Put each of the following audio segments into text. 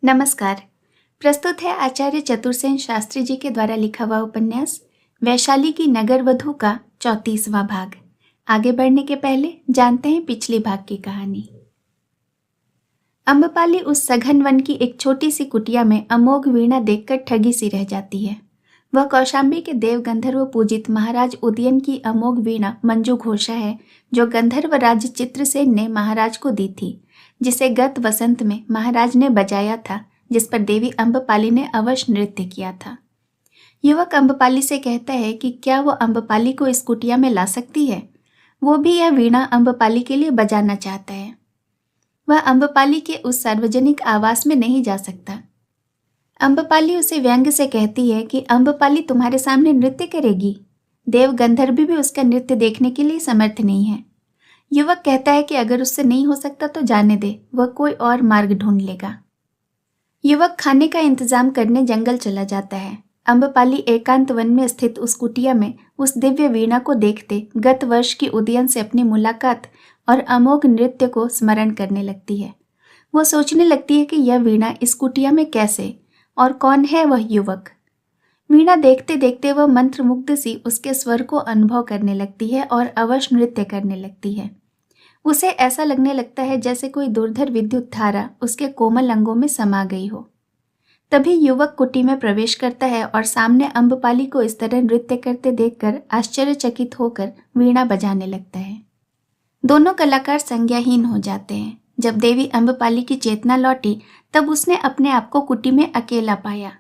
नमस्कार। प्रस्तुत है आचार्य चतुरसेन शास्त्री जी के द्वारा लिखा हुआ उपन्यास वैशाली की नगर वधू का 34वां भाग। आगे बढ़ने के पहले जानते हैं पिछले भाग की कहानी। अम्बपाली उस सघन वन की एक छोटी सी कुटिया में अमोघ वीणा देखकर ठगी सी रह जाती है। वह कौशाम्बी के देव गंधर्व पूजित महाराज उदयन की अमोघ वीणा मंजू घोषा है, जो गंधर्व राज चित्रसेन ने महाराज को दी थी, जिसे गत वसंत में महाराज ने बजाया था, जिस पर देवी अम्बपाली ने अवश्य नृत्य किया था। युवक अम्बपाली से कहता है कि क्या वो अम्बपाली को इस कुटिया में ला सकती है। वो भी यह वीणा अम्बपाली के लिए बजाना चाहता है। वह अम्बपाली के उस सार्वजनिक आवास में नहीं जा सकता। अम्बपाली उसे व्यंग से कहती है कि अम्बपाली तुम्हारे सामने नृत्य करेगी। देव गंधर्व भी उसका नृत्य देखने के लिए समर्थ नहीं है। युवक कहता है कि अगर उससे नहीं हो सकता तो जाने दे, वह कोई और मार्ग ढूंढ लेगा। युवक खाने का इंतजाम करने जंगल चला जाता है। अम्बपाली एकांत वन में स्थित उस कुटिया में उस दिव्य वीणा को देखते गत वर्ष की उदयन से अपनी मुलाकात और अमोघ नृत्य को स्मरण करने लगती है। वो सोचने लगती है कि यह वीणा इस कुटिया में कैसे और कौन है वह युवक। वीणा देखते देखते वह मंत्रमुग्ध सी उसके स्वर को अनुभव करने लगती है और अवश्य नृत्य करने लगती है। उसे ऐसा लगने लगता है जैसे कोई दुर्धर विद्युत धारा उसके कोमल अंगों में समा गई हो। तभी युवक कुटी में प्रवेश करता है और सामने अम्बपाली को इस तरह नृत्य करते देखकर आश्चर्यचकित होकर वीणा बजाने लगता है। दोनों कलाकार संज्ञाहीन हो जाते हैं। जब देवी अम्बपाली की चेतना लौटी तब उसने अपने आप को कुटी में अकेला पाया।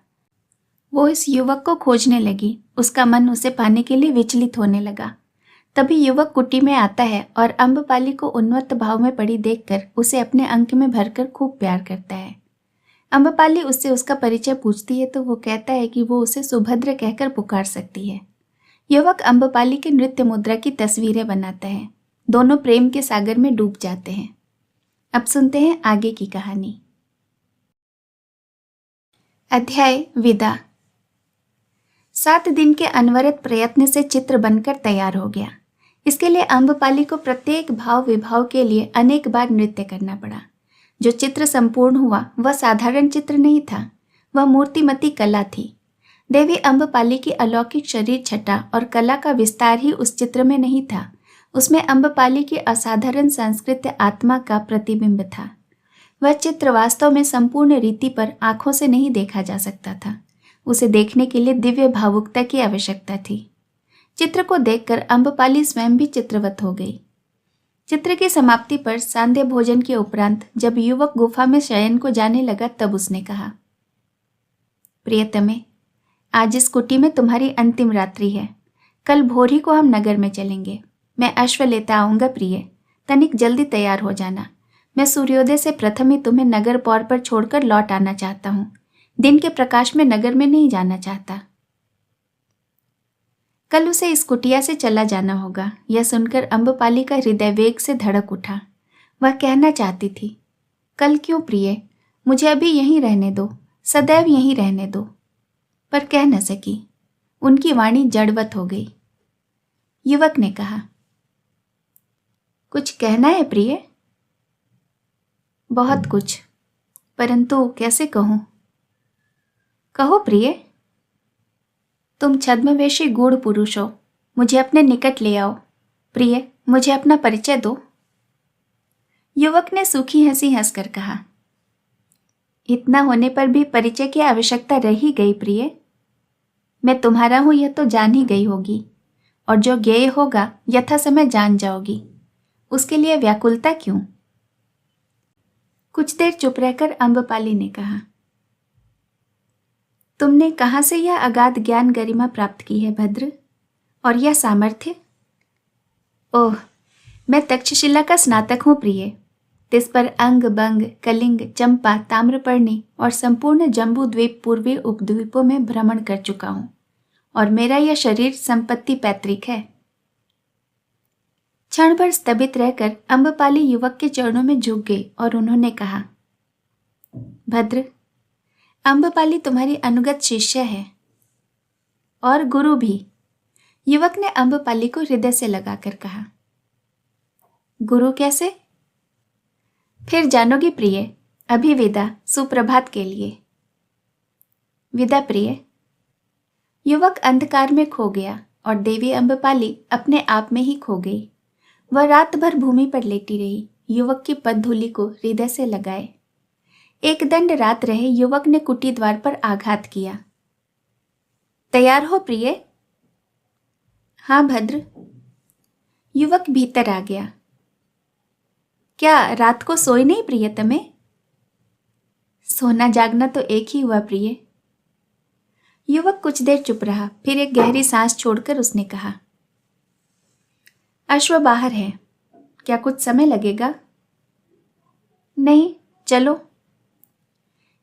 वो इस युवक को खोजने लगी। उसका मन उसे पाने के लिए विचलित होने लगा। तभी युवक कुटी में आता है और अम्बपाली को उन्मत्त भाव में पड़ी देखकर उसे अपने अंक में भरकर खूब प्यार करता है। अम्बपाली उससे उसका परिचय पूछती है तो वो कहता है कि वो उसे सुभद्र कहकर पुकार सकती है। युवक अम्बपाली के नृत्य मुद्रा की तस्वीरें बनाता है। दोनों प्रेम के सागर में डूब जाते हैं। अब सुनते हैं आगे की कहानी। अध्याय विदा। 7 दिन के अनवरत प्रयत्न से चित्र बनकर तैयार हो गया। इसके लिए अम्बपाली को प्रत्येक भाव विभाव के लिए अनेक बार नृत्य करना पड़ा। जो चित्र संपूर्ण हुआ वह साधारण चित्र नहीं था, वह मूर्तिमती कला थी। देवी अम्बपाली की अलौकिक शरीर छटा और कला का विस्तार ही उस चित्र में नहीं था, उसमें अम्बपाली की असाधारण सांस्कृतिक आत्मा का प्रतिबिंब था। वह चित्र वास्तव में संपूर्ण रीति पर आंखों से नहीं देखा जा सकता था। उसे देखने के लिए दिव्य भावुकता की आवश्यकता थी। चित्र को देखकर अम्बपाली स्वयं भी चित्रवत हो गई। चित्र की समाप्ति पर सांध्य भोजन के उपरांत जब युवक गुफा में शयन को जाने लगा तब उसने कहा, प्रियतमे, आज इस कुटी में तुम्हारी अंतिम रात्रि है। कल भोर ही को हम नगर में चलेंगे। मैं अश्व लेता आऊंगा प्रिय, तनिक जल्दी तैयार हो जाना। मैं सूर्योदय से प्रथम ही तुम्हें नगर पौर पर छोड़कर लौट आना चाहता हूँ। दिन के प्रकाश में नगर में नहीं जाना चाहता। कल उसे इस कुटिया से चला जाना होगा। यह सुनकर अम्बपाली का हृदय वेग से धड़क उठा। वह कहना चाहती थी, कल क्यों प्रिय, मुझे अभी यहीं रहने दो, सदैव यहीं रहने दो, पर कह न सकी। उनकी वाणी जड़वत हो गई। युवक ने कहा, कुछ कहना है प्रिय? बहुत कुछ, परंतु कैसे कहूं? कहो प्रिय। तुम छद्मवेशी गूढ़ पुरुष हो, मुझे अपने निकट ले आओ। प्रिय, मुझे अपना परिचय दो। युवक ने सूखी हंसी हंसकर कहा, इतना होने पर भी परिचय की आवश्यकता रही गई प्रिय। मैं तुम्हारा हूं यह तो जान ही गई होगी, और जो ज्ञेय होगा यथा समय जान जाओगी। उसके लिए व्याकुलता क्यों? कुछ देर चुप रहकर अम्बपाली ने कहा, तुमने कहाँ से यह अगाध ज्ञान गरिमा प्राप्त की है भद्र, और यह सामर्थ्य? ओह, मैं तक्षशिला का स्नातक हूँ प्रिय। तिस पर अंग बंग, कलिंग, चंपा, ताम्रपर्णी और संपूर्ण जम्बू द्वीप पूर्वी उपद्वीपों में भ्रमण कर चुका हूँ, और मेरा यह शरीर संपत्ति पैतृक है। क्षण भर स्तबित रहकर अम्बपाली युवक के चरणों में झुक गई और उन्होंने कहा, भद्र, अम्बपाली तुम्हारी अनुगत शिष्य है और गुरु भी। युवक ने अम्बपाली को हृदय से लगाकर कहा, गुरु कैसे? फिर जानोगी प्रिय। अभी विदा, सुप्रभात के लिए। विदा प्रिय। युवक अंधकार में खो गया और देवी अम्बपाली अपने आप में ही खो गई। वह रात भर भूमि पर लेटी रही, युवक की पदधूलि को हृदय से लगाए। एक दंड रात रहे युवक ने कुटी द्वार पर आघात किया। तैयार हो प्रिय? हाँ भद्र। युवक भीतर आ गया। क्या रात को सोई नहीं प्रियतमे? सोना जागना तो एक ही हुआ प्रिय। युवक कुछ देर चुप रहा, फिर एक गहरी सांस छोड़कर उसने कहा, अश्व बाहर है, क्या कुछ समय लगेगा? नहीं, चलो।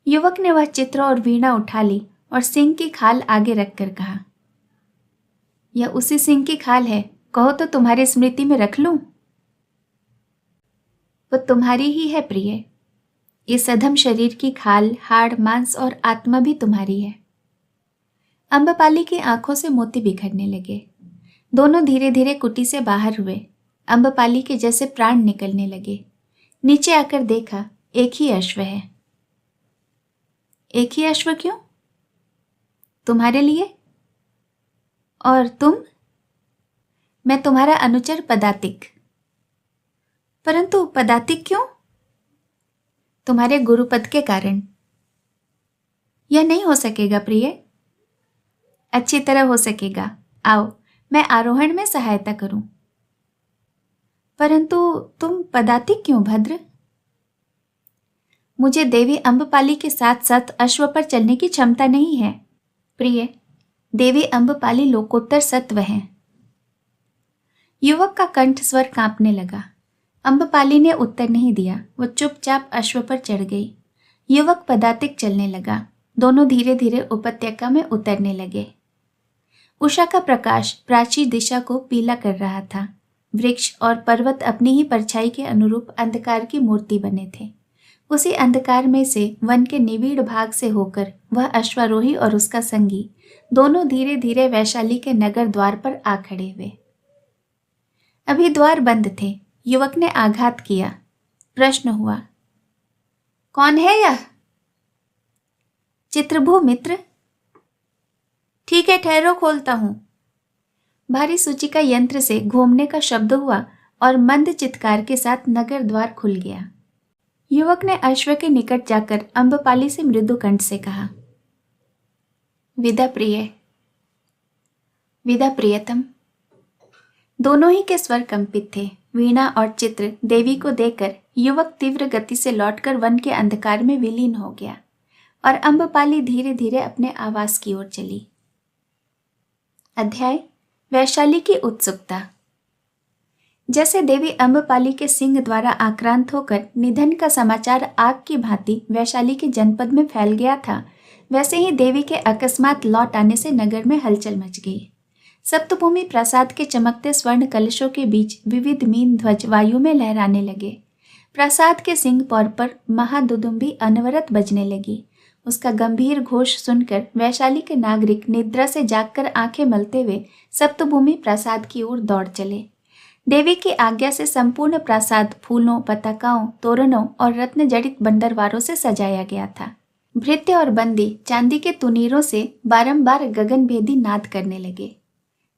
युवक ने वह चित्र और वीणा उठा ली और सिंह की खाल आगे रखकर कहा, यह उसी सिंह की खाल है, कहो तो तुम्हारी स्मृति में रख लूं? वो तुम्हारी ही है प्रिय। इस अधम शरीर की खाल, हाड़, मांस और आत्मा भी तुम्हारी है। अम्बपाली की आंखों से मोती बिखरने लगे। दोनों धीरे धीरे कुटी से बाहर हुए। अम्बपाली के जैसे प्राण निकलने लगे। नीचे आकर देखा, एक ही अश्व है। एक ही अश्व क्यों? तुम्हारे लिए। और तुम? मैं तुम्हारा अनुचर पदातिक। परंतु पदातिक क्यों? तुम्हारे गुरुपद के कारण। यह नहीं हो सकेगा प्रिय। अच्छी तरह हो सकेगा, आओ मैं आरोहण में सहायता करूं। परंतु तुम पदातिक क्यों भद्र? मुझे देवी अम्बपाली के साथ साथ अश्व पर चलने की क्षमता नहीं है प्रिय। देवी अम्बपाली लोकोत्तर सत्व हैं। युवक का कंठ स्वर कांपने लगा। अम्बपाली ने उत्तर नहीं दिया। वो चुपचाप अश्व पर चढ़ गई। युवक पदातिक चलने लगा। दोनों धीरे धीरे उपत्यका में उतरने लगे। उषा का प्रकाश प्राची दिशा को पीला कर रहा था। वृक्ष और पर्वत अपनी ही परछाई के अनुरूप अंधकार की मूर्ति बने थे। उसी अंधकार में से वन के निविड़ भाग से होकर वह अश्वारोही और उसका संगी दोनों धीरे धीरे वैशाली के नगर द्वार पर आ खड़े हुए। अभी द्वार बंद थे। युवक ने आघात किया। प्रश्न हुआ, कौन है यह? चित्रभू मित्र। ठीक है, ठहरो, खोलता हूं। भारी सूचिका यंत्र से घूमने का शब्द हुआ और मंद चित्कार के साथ नगर द्वार खुल गया। युवक ने अश्व के निकट जाकर अम्बपाली से मृदु कंठ से कहा, विदा प्रिय। विदा प्रियतम। दोनों ही के स्वर कंपित थे। वीणा और चित्र देवी को देकर युवक तीव्र गति से लौटकर वन के अंधकार में विलीन हो गया और अम्बपाली धीरे धीरे अपने आवास की ओर चली। अध्याय वैशाली की उत्सुकता। जैसे देवी अम्बपाली के सिंह द्वारा आक्रांत होकर निधन का समाचार आग की भांति वैशाली के जनपद में फैल गया था, वैसे ही देवी के अकस्मात लौट आने से नगर में हलचल मच गई। सप्तभूमि प्रासाद के चमकते स्वर्ण कलशों के बीच विविध मीन ध्वज वायु में लहराने लगे। प्रासाद के सिंह पौर पर महादुदुम्बी अनवरत बजने लगी। उसका गंभीर घोष सुनकर वैशाली के नागरिक निद्रा से जागकर आंखें मलते हुए सप्तभूमि प्रासाद की ओर दौड़ चले। देवी की आज्ञा से संपूर्ण प्रासाद फूलों, पताकाओं, तोरणों और रत्न जड़ित बंदरवारों से सजाया गया था। भृत्य और बंदी चांदी के तुनीरों से बारंबार गगनभेदी नाद करने लगे।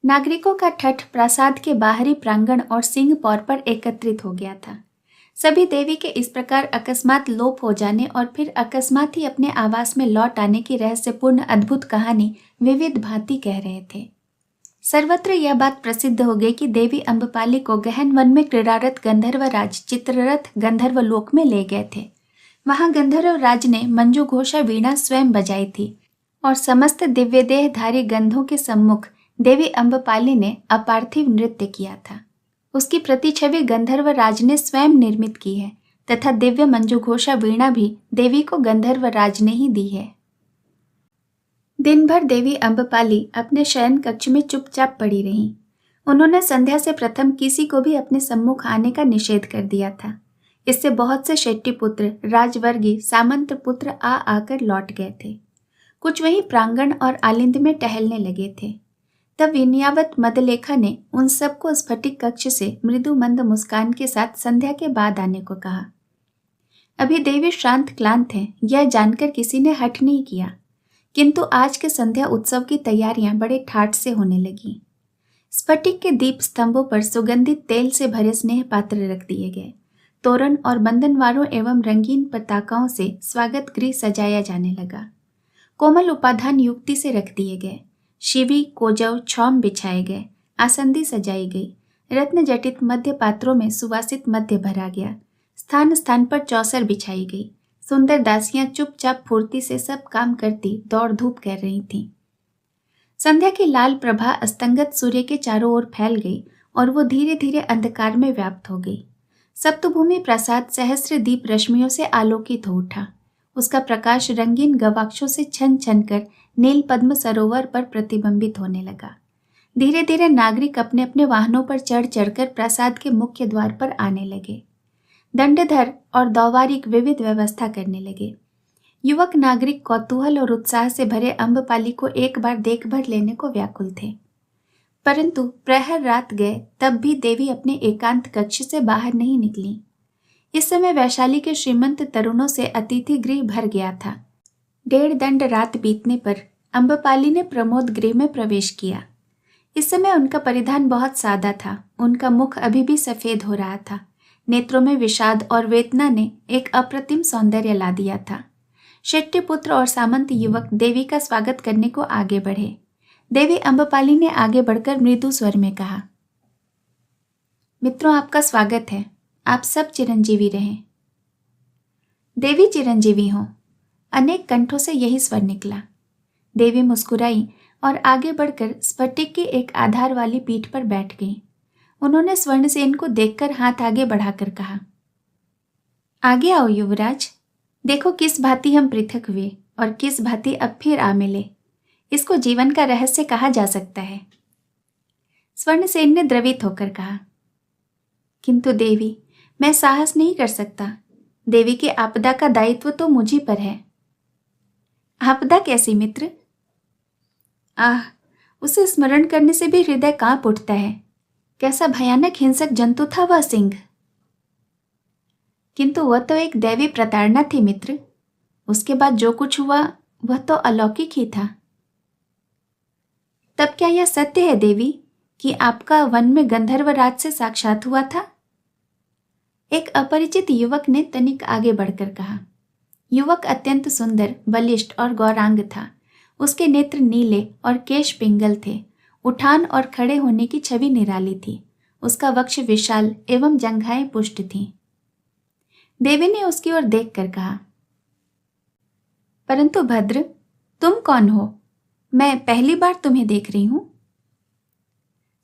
नागरिकों का ठठ प्रासाद के बाहरी प्रांगण और सिंह पौर पर एकत्रित हो गया था। सभी देवी के इस प्रकार अकस्मात लोप हो जाने और फिर अकस्मात ही अपने आवास में लौट आने की रहस्यपूर्ण अद्भुत कहानी विविध भांति कह रहे थे। सर्वत्र यह बात प्रसिद्ध हो गई कि देवी अम्बपाली को गहन वन में क्रीड़ारत गंधर्व राज चित्ररथ गंधर्व लोक में ले गए थे। वहां गंधर्व राज ने मंजू घोषा वीणा स्वयं बजाई थी और समस्त दिव्य देहधारी गंधों के सम्मुख देवी अम्बपाली ने अपार्थिव नृत्य किया था। उसकी प्रतिछवि गंधर्व राज ने स्वयं निर्मित की है तथा दिव्य मंजूघोषा वीणा भी देवी को गंधर्व राज ने ही दी है। दिन भर देवी अम्बपाली अपने शयन कक्ष में चुपचाप पड़ी रहीं। उन्होंने संध्या से प्रथम किसी को भी अपने सम्मुख आने का निषेध कर दिया था। इससे बहुत से शेट्टी पुत्र, राजवर्गी, सामंत पुत्र आ आकर लौट गए थे। कुछ वहीं प्रांगण और आलिंद में टहलने लगे थे। तब विनयावत मदलेखा ने उन सबको स्फटिक कक्ष से मृदु मंद मुस्कान के साथ संध्या के बाद आने को कहा। अभी देवी शांत क्लांत है, यह जानकर किसी ने हठ नहीं किया, किंतु आज के संध्या उत्सव की तैयारियां बड़े ठाठ से होने लगी। स्फटिक के दीप स्तंभों पर सुगंधित तेल से भरे स्नेह पात्र रख दिए गए। तोरण और बंधनवारों एवं रंगीन पताकाओं से स्वागत गृह सजाया जाने लगा। कोमल उपाधान युक्ति से रख दिए गए। शिवी, कोजव, छौम बिछाए गए। आसंदी सजाई गई। रत्न जटित मध्य पात्रों में सुवासित मध्य भरा गया। स्थान स्थान पर चौसर बिछाई गई। सुंदर दासियां चुपचाप फुर्ती से सब काम करती दौड़ धूप कर रही थीं। संध्या की लाल प्रभा अस्तंगत सूर्य के चारों ओर फैल गई और वो धीरे धीरे अंधकार में व्याप्त हो गई। सप्तभूमि प्रासाद सहस्र दीप रश्मियों से आलोकित हो उठा। उसका प्रकाश रंगीन गवाक्षों से छन छन कर नील पद्म सरोवर पर प्रतिबिंबित होने लगा। धीरे धीरे नागरिक अपने अपने वाहनों पर चढ़ चढ़कर प्रासाद के मुख्य द्वार पर आने लगे। दंडधर और दौवारिक विविध व्यवस्था करने लगे। युवक नागरिक कौतूहल और उत्साह से भरे अम्बपाली को एक बार देख भर लेने को व्याकुल थे। परंतु प्रहर रात गए तब भी देवी अपने एकांत कक्ष से बाहर नहीं निकली। इस समय वैशाली के श्रीमंत तरुणों से अतिथि गृह भर गया था। 1.5 दंड रात बीतने पर अम्बपाली ने प्रमोद गृह में प्रवेश किया। इस समय उनका परिधान बहुत सादा था। उनका मुख अभी भी सफेद हो रहा था। नेत्रों में विषाद और वेदना ने एक अप्रतिम सौंदर्य ला दिया था। शेट्टी पुत्र और सामंत युवक देवी का स्वागत करने को आगे बढ़े। देवी अम्बपाली ने आगे बढ़कर मृदु स्वर में कहा, मित्रों, आपका स्वागत है। आप सब चिरंजीवी रहें। देवी चिरंजीवी हों, अनेक कंठों से यही स्वर निकला। देवी मुस्कुराई और आगे बढ़कर स्फटिक की एक आधार वाली पीठ पर बैठ गई। उन्होंने स्वर्णसेन को देखकर हाथ आगे बढ़ाकर कहा, आगे आओ युवराज। देखो किस भांति हम पृथक हुए और किस भांति अब फिर आ मिले। इसको जीवन का रहस्य कहा जा सकता है। स्वर्णसेन ने द्रवित होकर कहा, किंतु देवी, मैं साहस नहीं कर सकता। देवी की आपदा का दायित्व तो मुझी पर है। आपदा कैसी मित्र? आह, उसे स्मरण करने से भी हृदय कांप उठता है। कैसा भयानक हिंसक जंतु था वह सिंह। किंतु वह तो एक दैवी प्रताड़ना थी मित्र। उसके बाद जो कुछ हुआ वह तो अलौकिक ही था। तब क्या यह सत्य है देवी कि आपका वन में गंधर्व राज से साक्षात हुआ था? एक अपरिचित युवक ने तनिक आगे बढ़कर कहा। युवक अत्यंत सुंदर, बलिष्ठ और गौरांग था। उसके नेत्र नीले और केश पिंगल थे। उठान और खड़े होने की छवि निराली थी। उसका वक्ष विशाल एवं जंघाएं पुष्ट थीं। देवी ने उसकी ओर देखकर कहा, परंतु भद्र, तुम कौन हो? मैं पहली बार तुम्हें देख रही हूं।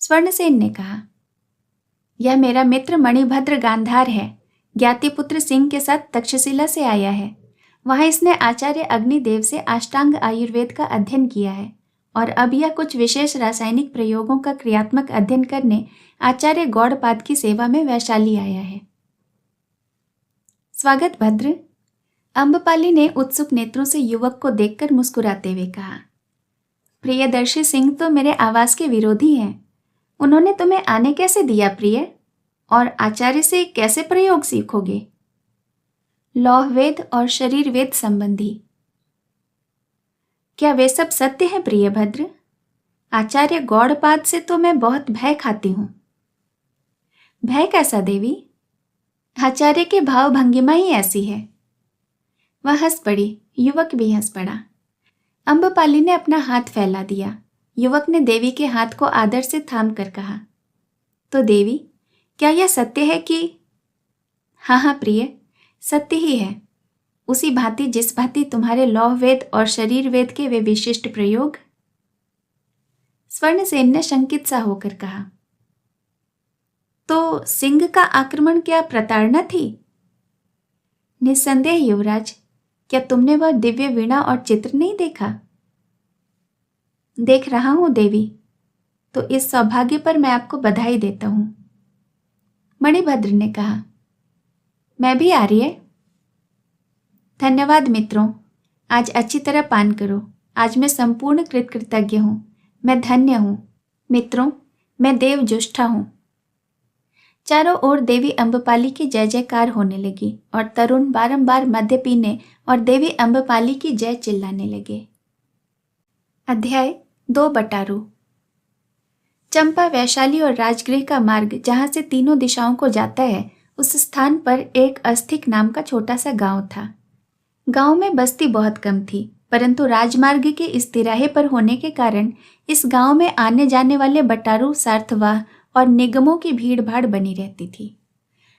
स्वर्णसेन ने कहा, यह मेरा मित्र मणिभद्र गांधार है। ज्ञातिपुत्र सिंह के साथ तक्षशिला से आया है। वहां इसने आचार्य अग्निदेव से अष्टांग आयुर्वेद का अध्ययन किया है और अब यह कुछ विशेष रासायनिक प्रयोगों का क्रियात्मक अध्ययन करने आचार्य गौड़पाद की सेवा में वैशाली आया है। स्वागत भद्र। अम्बपाली ने उत्सुक नेत्रों से युवक को देखकर मुस्कुराते हुए कहा, प्रियदर्शी सिंह तो मेरे आवास के विरोधी हैं। उन्होंने तुम्हें आने कैसे दिया प्रिय? और आचार्य से कैसे प्रयोग सीखोगे? लौह वेद और शरीर वेद संबंधी। क्या वे सब सत्य है प्रिय भद्र? आचार्य गौड़पाद से तो मैं बहुत भय खाती हूं। भय कैसा देवी? आचार्य के भाव भंगिमा ही ऐसी है। वह हंस पड़ी। युवक भी हंस पड़ा। अम्बपाली ने अपना हाथ फैला दिया। युवक ने देवी के हाथ को आदर से थाम कर कहा, तो देवी, क्या यह सत्य है कि? हाँ हाँ प्रिय, सत्य ही है। उसी भांति जिस भांति तुम्हारे लौह वेद और शरीर वेद के वे विशिष्ट प्रयोग। स्वर्णसेन ने शंकित सा होकर कहा, तो सिंह का आक्रमण क्या प्रताड़ना थी? निस्संदेह युवराज। क्या तुमने वह दिव्य वीणा और चित्र नहीं देखा? देख रहा हूं देवी। तो इस सौभाग्य पर मैं आपको बधाई देता हूं। मणिभद्र ने कहा, मैं भी आर्य। धन्यवाद मित्रों। आज अच्छी तरह पान करो। आज मैं संपूर्ण कृतज्ञ हूं। मैं धन्य हूं। मित्रों, मैं देवजुष्ठा हूं। चारों ओर देवी अम्बपाली की जय जयकार होने लगी और तरुण बारंबार मद्य पीने और देवी अम्बपाली की जय चिल्लाने लगे। अध्याय 2 बटारू। चंपा, वैशाली और राजगृह का मार्ग जहां से तीनों दिशाओं को जाता है, उस स्थान पर एक अस्थिक नाम का छोटा सा गांव था। गांव में बस्ती बहुत कम थी, परंतु राजमार्ग के इस तिराहे पर होने के कारण इस गांव में आने जाने वाले बटारू, सार्थवाह और निगमों की भीड़ भाड़ बनी रहती थी।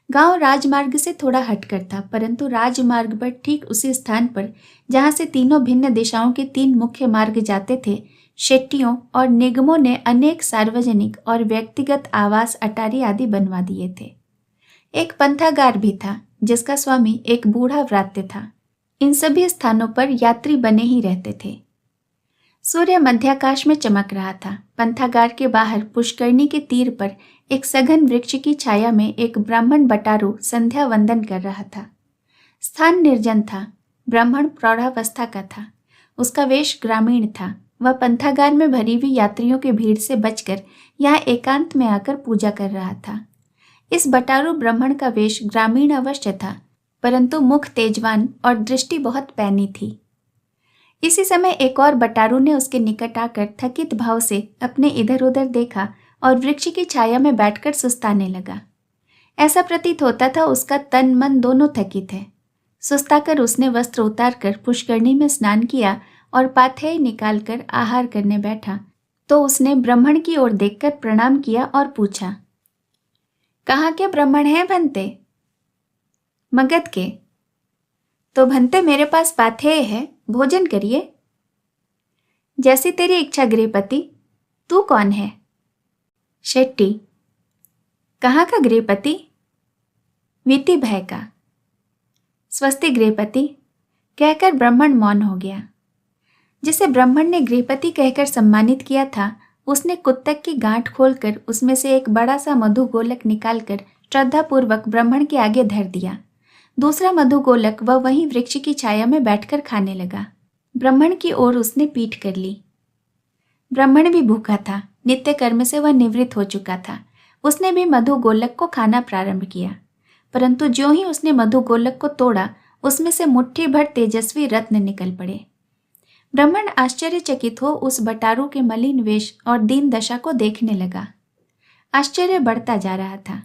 गांव राजमार्ग से थोड़ा हटकर था, परंतु राजमार्ग पर ठीक उसी स्थान पर जहां से तीनों भिन्न दिशाओं के 3 मुख्य मार्ग जाते थे, शेट्टियों और निगमों ने अनेक सार्वजनिक और व्यक्तिगत आवास, अटारी आदि बनवा दिए थे। एक पंथागार भी था जिसका स्वामी एक बूढ़ा व्रात्य था। इन सभी स्थानों पर यात्री बने ही रहते थे। सूर्य मध्याकाश में चमक रहा था। पंथागार के बाहर पुष्करणी के तीर पर एक सघन वृक्ष की छाया में एक ब्राह्मण बटारू संध्या वंदन कर रहा था। स्थान निर्जन था। ब्राह्मण प्रौढ़ावस्था का था। उसका वेश ग्रामीण था। वह पंथागार में भरी हुई यात्रियों की भीड़ से बचकर यहाँ एकांत में आकर पूजा कर रहा था। इस बटारू ब्राह्मण का वेश ग्रामीण अवश्य था, परंतु मुख तेजवान और दृष्टि बहुत पैनी थी। इसी समय एक और बटारू ने उसके निकट आकर थकित भाव से अपने इधर उधर देखा और वृक्ष की छाया में बैठकर सुस्ताने लगा। ऐसा प्रतीत होता था उसका तन मन दोनों थकित है। सुस्ताकर उसने वस्त्र उतारकर पुष्करणी में स्नान किया और पाथेय निकालकर आहार करने बैठा तो उसने ब्राह्मण की ओर देखकर प्रणाम किया और पूछा, कहाँ के ब्राह्मण हैं भंते? मगध के। तो भंते, मेरे पास पाथेय है, भोजन करिए। जैसी तेरी इच्छा गृहपति। तू कौन है? शेट्टी। कहाँ का गृहपति? वीति भय का। स्वस्ति गृहपति, कहकर ब्राह्मण मौन हो गया। जिसे ब्राह्मण ने गृहपति कहकर सम्मानित किया था, उसने कुत्तक की गांठ खोलकर उसमें से एक बड़ा सा मधु गोलक निकालकर श्रद्धापूर्वक ब्राह्मण के आगे धर दिया। दूसरा मधु गोलक वह वहीं वृक्ष की छाया में बैठकर खाने लगा। ब्राह्मण की ओर उसने पीठ कर ली। ब्राह्मण भी भूखा था। नित्य कर्म से वह निवृत्त हो चुका था। उसने भी मधु गोलक को खाना प्रारंभ किया, परंतु ज्यों ही उसने मधु गोलक को तोड़ा, उसमें से मुट्ठी भर तेजस्वी रत्न निकल पड़े। ब्राह्मण आश्चर्यचकित हो उस बटारू के मलिन वेश और दीन दशा को देखने लगा। आश्चर्य बढ़ता जा रहा था।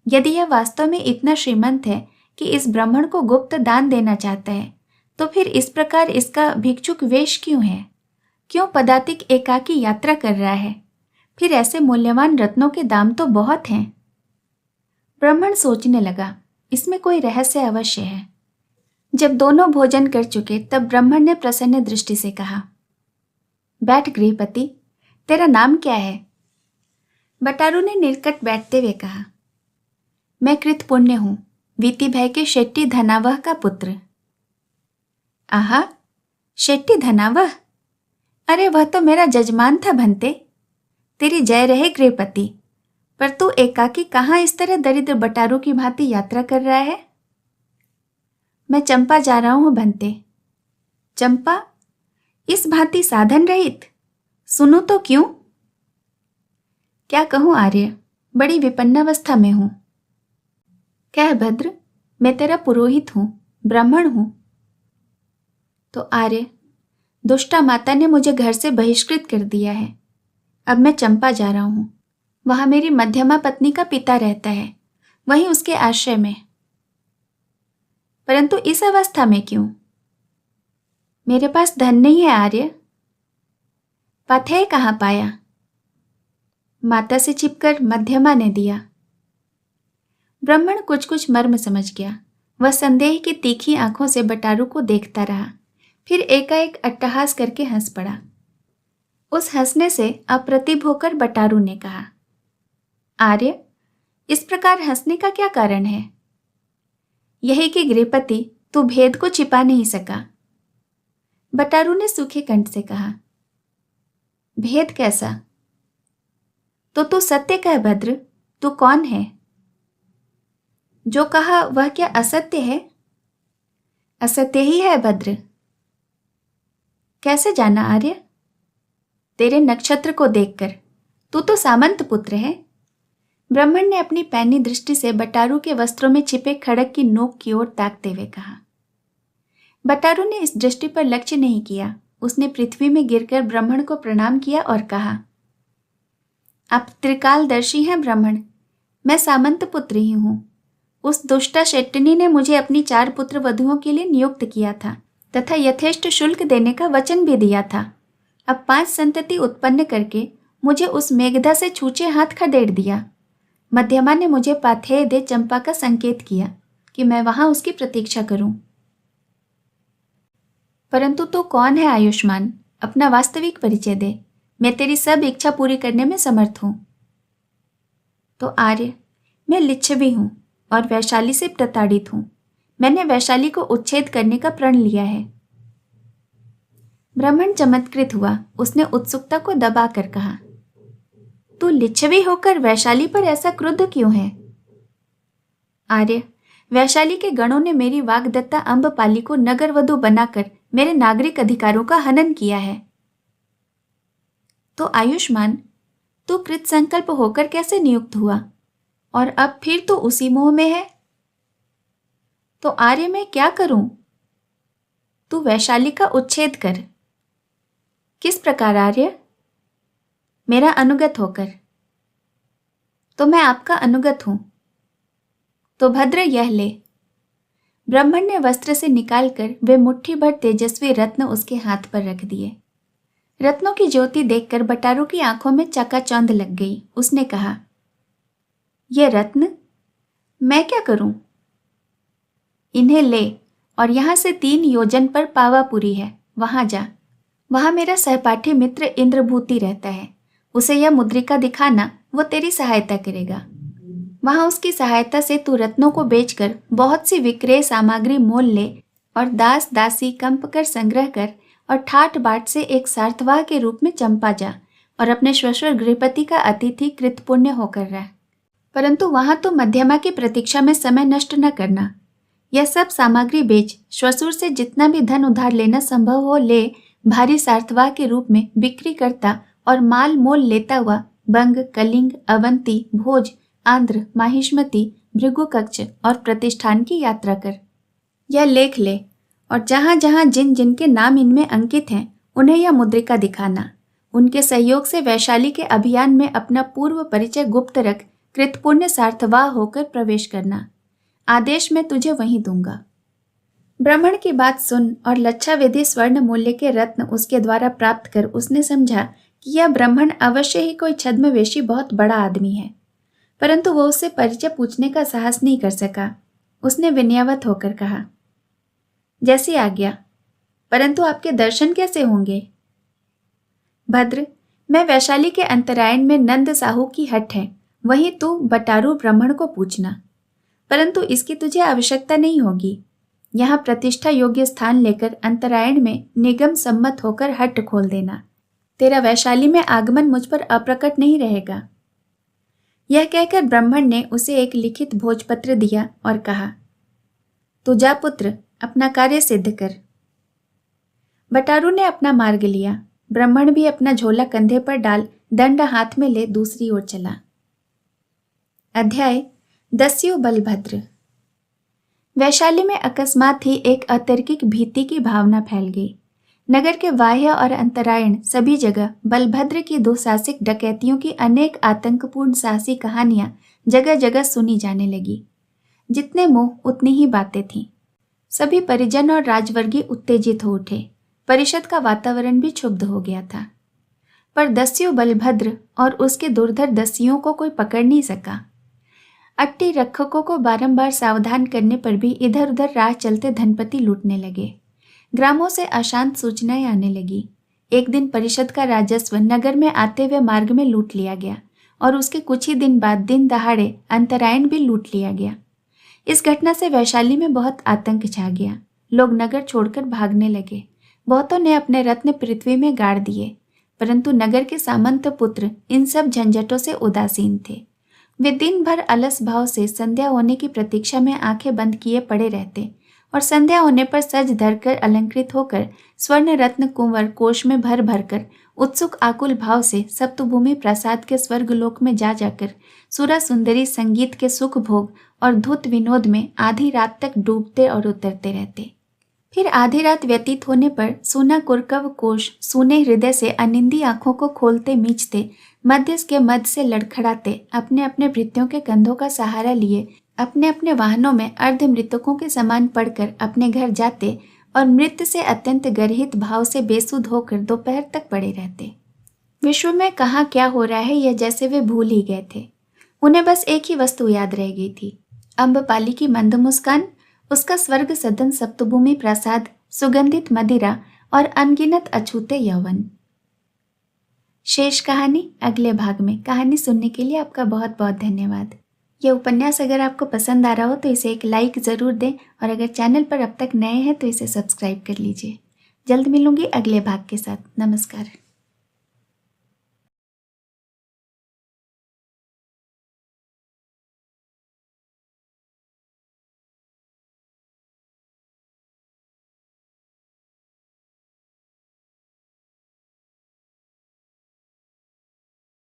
यदि यह वास्तव में इतना श्रीमंत है कि इस ब्राह्मण को गुप्त दान देना चाहता है, तो फिर इस प्रकार इसका भिक्षुक वेश क्यों है? क्यों पदातिक एकाकी यात्रा कर रहा है? फिर ऐसे मूल्यवान रत्नों के दाम तो बहुत हैं। ब्राह्मण सोचने लगा, इसमें कोई रहस्य अवश्य है। जब दोनों भोजन कर चुके, तब ब्राह्मण ने प्रसन्न दृष्टि से कहा, बैठ गृहपति, तेरा नाम क्या है? बटारू ने निकट बैठते हुए कहा, मैं कृत पुण्य हूं, वीति भय के शेट्टी धनावह का पुत्र। आहा, शेट्टी धनावह? अरे वह तो मेरा जजमान था भंते। तेरी जय रहे गृहपति। पर तू एकाकी कहाँ इस तरह दरिद्र बटारू की भांति यात्रा कर रहा है? मैं चंपा जा रहा हूं भंते। चंपा? इस भांति साधन रहित? सुनो तो क्यों? क्या कहूं आर्य, बड़ी विपन्नावस्था में हूं। कह भद्र, मैं तेरा पुरोहित हूं, ब्राह्मण हूं। तो आर्य, दुष्टा माता ने मुझे घर से बहिष्कृत कर दिया है। अब मैं चंपा जा रहा हूं। वहां मेरी मध्यमा पत्नी का पिता रहता है, वहीं उसके आश्रय में। परंतु इस अवस्था में क्यों? मेरे पास धन नहीं है आर्य। पाथेय कहाँ पाया? माता से छिपकर मध्यमा ने दिया। ब्राह्मण कुछ कुछ मर्म समझ गया। वह संदेह की तीखी आंखों से बटारू को देखता रहा, फिर एकाएक अट्टहास करके हंस पड़ा। उस हंसने से अप्रतिभ होकर बटारू ने कहा, आर्य, इस प्रकार हंसने का क्या कारण है? यही कि गृहपति, तू भेद को छिपा नहीं सका। बटारू ने सूखे कंठ से कहा, भेद कैसा? तो तू सत्य कह भद्र, तू कौन है? जो कहा वह क्या असत्य है? असत्य ही है भद्र। कैसे जाना आर्य? तेरे नक्षत्र को देखकर। तू तो सामंत पुत्र है। ब्राह्मण ने अपनी पैनी दृष्टि से बटारू के वस्त्रों में छिपे खड़ग की नोक की ओर ताकते हुए कहा। बटारू ने इस दृष्टि पर लक्ष्य नहीं किया। उसने पृथ्वी में गिरकर ब्राह्मण को प्रणाम किया और कहा, आप त्रिकालदर्शी हैं ब्राह्मण। मैं सामंत पुत्र ही हूं। उस दुष्टा शेट्टनी ने मुझे अपनी 4 पुत्र वधुओं के लिए नियुक्त किया था तथा यथेष्ट शुल्क देने का वचन भी दिया था। अब 5 संतति उत्पन्न करके मुझे उस मेघधा से छूछे हाथ खदेड़ दिया। मध्यमा ने मुझे पाथेय दे चंपा का संकेत किया कि मैं वहां उसकी प्रतीक्षा करूं। परंतु तू कौन है आयुष्मान? अपना वास्तविक परिचय दे। मैं तेरी सब इच्छा पूरी करने में समर्थ हूं। तो आर्य, मैं लिच्छवी हूं और वैशाली से प्रताड़ित हूं। मैंने वैशाली को उच्छेद करने का प्रण लिया है। ब्राह्मण चमत्कृत हुआ। उसने उत्सुकता को दबाकर कहा, तू लिच्छवी होकर वैशाली पर ऐसा क्रुद्ध क्यों है? आर्य, वैशाली के गणों ने मेरी वाग्दत्ता अम्बपाली को नगर वधु बनाकर मेरे नागरिक अधिकारों का हनन किया है। तो आयुष्मान, तू कृत संकल्प होकर कैसे नियुक्त हुआ और अब फिर तो उसी मोह में है? तो आर्य, मैं क्या करूं? तू वैशाली का उच्छेद कर। किस प्रकार आर्य? मेरा अनुगत होकर। तो मैं आपका अनुगत हूं। तो भद्र, यह ले। ब्राह्मण ने वस्त्र से निकालकर वे मुट्ठी भर तेजस्वी रत्न उसके हाथ पर रख दिए। रत्नों की ज्योति देखकर बटारू की आंखों में चकाचौंध लग गई। उसने कहा, ये रत्न मैं क्या करूं? इन्हें ले और यहां से 3 योजन पर पावापुरी है, वहां जा। वहां मेरा सहपाठी मित्र इंद्रभूति रहता है। उसे यह मुद्रिका दिखाना, वो तेरी सहायता करेगा। वहां उसकी सहायता से तू रत्नों को बेचकर बहुत सी विक्रय सामग्री मोल ले और दास दासी कंप कर संग्रह कर और ठाट बाट से एक सार्थवाह के रूप में चंपा जा और अपने श्वशुर गृहपति का अतिथि कृतपुण्य होकर रह। परंतु वहां तो मध्यमा की प्रतीक्षा में समय नष्ट न करना। यह सब सामग्री बेच श्वशुर से जितना भी धन उधार लेना संभव हो ले, भारी सार्थवाह के रूप में बिक्री करता और माल मोल लेता हुआ बंग, कलिंग, अवंती, भोज, आंध्र, माहिष्मति, भृगुकक्ष और प्रतिष्ठान की यात्रा कर। यह लेख ले और जहां जहां जिन जिनके नाम इनमें अंकित हैं उन्हें यह मुद्रिका दिखाना। उनके सहयोग से वैशाली के अभियान में अपना पूर्व परिचय गुप्त रख कृतपुण्य सार्थवाह होकर प्रवेश करना। आदेश मैं तुझे वहीं दूंगा। ब्राह्मण की बात सुन और लच्छावेदी स्वर्ण मूल्य के रत्न उसके द्वारा प्राप्त कर उसने समझा कि यह ब्राह्मण अवश्य ही कोई छद्मवेशी बहुत बड़ा आदमी है, परंतु वो उससे परिचय पूछने का साहस नहीं कर सका। उसने विनयावत होकर कहा, जैसी आज्ञा, परंतु आपके दर्शन कैसे होंगे? भद्र, मैं वैशाली के अंतरायण में नंद साहू की हट है, वहीं तू बटारू ब्राह्मण को पूछना। परंतु इसकी तुझे आवश्यकता नहीं होगी। यहाँ प्रतिष्ठा योग्य स्थान लेकर अंतरायण में निगम सम्मत होकर हट खोल देना। तेरा वैशाली में आगमन मुझ पर अप्रकट नहीं रहेगा। यह कहकर ब्राह्मण ने उसे एक लिखित भोजपत्र दिया और कहा, तू जा पुत्र, अपना कार्य सिद्ध कर। बटारू ने अपना मार्ग लिया। ब्राह्मण भी अपना झोला कंधे पर डाल दंड हाथ में ले दूसरी ओर चला। अध्याय 10 बलभद्र। वैशाली में अकस्मात ही एक अतर्किक भीति की भावना फैल गई। नगर के बाह्य और अंतरायण सभी जगह बलभद्र की दुस्साहसिक डकैतियों की अनेक आतंकपूर्ण साहसी कहानियां जगह जगह सुनी जाने लगी। जितने मुंह उतनी ही बातें थीं। सभी परिजन और राजवर्गीय उत्तेजित हो उठे। परिषद का वातावरण भी क्षुब्ध हो गया था। पर दस्यु बलभद्र और उसके दुर्धर दस्युओं को कोई पकड़ नहीं सका। अट्टी रक्षकों को बारंबार सावधान करने पर भी इधर उधर राह चलते धनपति लूटने लगे। ग्रामों से अशांत सूचनाएं आने लगी। एक दिन परिषद का राजस्व नगर में आते हुए मार्ग में लूट लिया गया और उसके कुछ ही दिन बाद दिन दहाड़े अंतरायण भी लूट लिया गया। इस घटना से वैशाली में बहुत आतंक छा गया। लोग नगर छोड़कर भागने लगे। बहुतों ने अपने रत्न पृथ्वी में गाड़ दिए, परंतु नगर के सामंत पुत्र इन सब झंझटों से उदासीन थे। वे दिन भर अलस भाव से संध्या होने की प्रतीक्षा में आंखें बंद किए पड़े रहते और संध्या होने पर सज धरकर अलंकृत होकर स्वर्ण रत्न कुंवर कोष में भर भरकर उत्सुक आकुल भाव से सप्तभूमि प्रसाद के स्वर्गलोक में जा जाकर सुरा सुंदरी संगीत के सुख भोग और धुत विनोद में आधी रात तक डूबते और उतरते रहते। फिर आधी रात व्यतीत होने पर सूना कुरकव कोश सूने हृदय से अनिंदी आंखों को खोलते मींचते मध्यस्थ के मध्य से लड़खड़ाते अपने अपने भृत्यों के कंधों का सहारा लिए अपने अपने वाहनों में अर्ध मृतकों के समान पड़कर अपने घर जाते और मृत्यु से अत्यंत गर्हित भाव से बेसुध होकर दोपहर तक पड़े रहते। विश्व में कहाँ क्या हो रहा है यह जैसे वे भूल ही गए थे। उन्हें बस एक ही वस्तु याद रह गई थी, अम्बपाली की मंद मुस्कान, उसका स्वर्ग सदन सप्तभूमि प्रसाद, सुगंधित मदिरा और अनगिनत अछूते यौवन। शेष कहानी अगले भाग में। कहानी सुनने के लिए आपका बहुत बहुत धन्यवाद। यह उपन्यास अगर आपको पसंद आ रहा हो तो इसे एक लाइक ज़रूर दें और अगर चैनल पर अब तक नए हैं तो इसे सब्सक्राइब कर लीजिए। जल्द मिलूंगी अगले भाग के साथ। नमस्कार।